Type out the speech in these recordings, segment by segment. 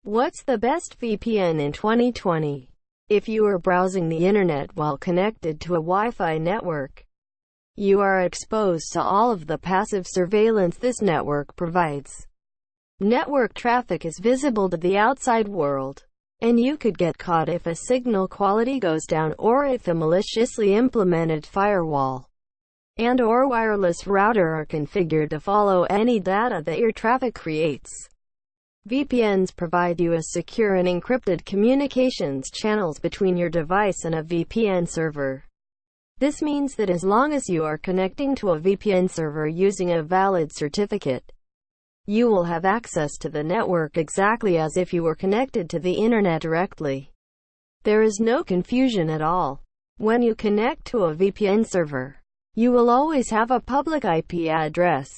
What's the best VPN in 2020? If you are browsing the internet while connected to a Wi-Fi network, you are exposed to all of the passive surveillance this network provides. Network traffic is visible to the outside world, and you could get caught if a signal quality goes down or if a maliciously implemented firewall and/or wireless router are configured to follow any data that your traffic creates. VPNs provide you a secure and encrypted communications channels between your device and a VPN server. This means that as long as you are connecting to a VPN server using a valid certificate, you will have access to the network exactly as if you were connected to the internet directly. There is no confusion at all. When you connect to a VPN server, you will always have a public IP address.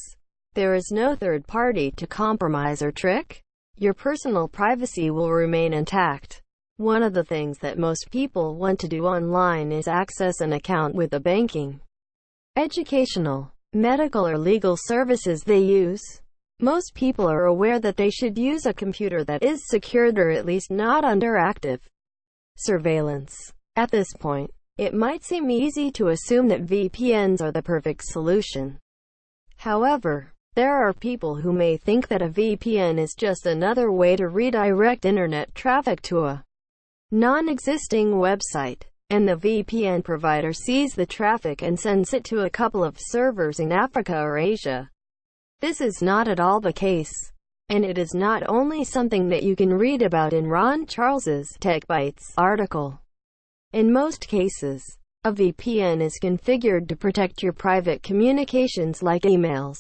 There is no third party to compromise or trick. Your personal privacy will remain intact. One of the things that most people want to do online is access an account with the banking, educational, medical or legal services they use. Most people are aware that they should use a computer that is secured or at least not under active surveillance. At this point, it might seem easy to assume that VPNs are the perfect solution. However, there are people who may think that a VPN is just another way to redirect internet traffic to a non-existing website, and the VPN provider sees the traffic and sends it to a couple of servers in Africa or Asia. This is not at all the case, and it is not only something that you can read about in Ron Charles's Tech Bytes article. In most cases, a VPN is configured to protect your private communications like emails,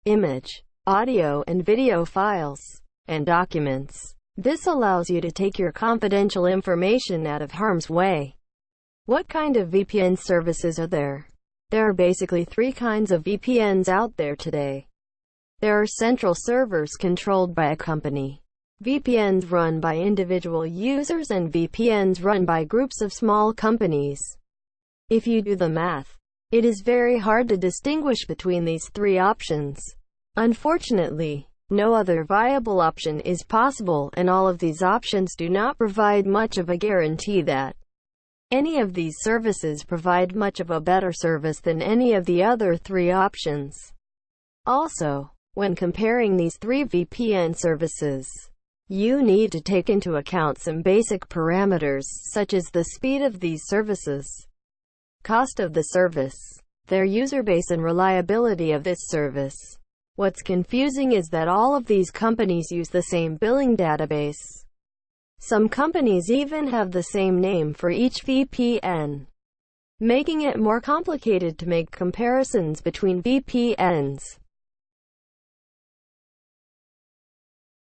image, audio and video files, and documents. This allows you to take your confidential information out of harm's way. What kind of VPN services are there? There are basically three kinds of VPNs out there today. There are central servers controlled by a company, VPNs run by individual users, and VPNs run by groups of small companies. If you do the math, it is very hard to distinguish between these three options. Unfortunately, no other viable option is possible, and all of these options do not provide much of a guarantee that any of these services provide much of a better service than any of the other three options. Also, when comparing these three VPN services, you need to take into account some basic parameters such as the speed of these services, cost of the service, their user base, and reliability of this service. What's confusing is that all of these companies use the same billing database. Some companies even have the same name for each VPN, making it more complicated to make comparisons between VPNs.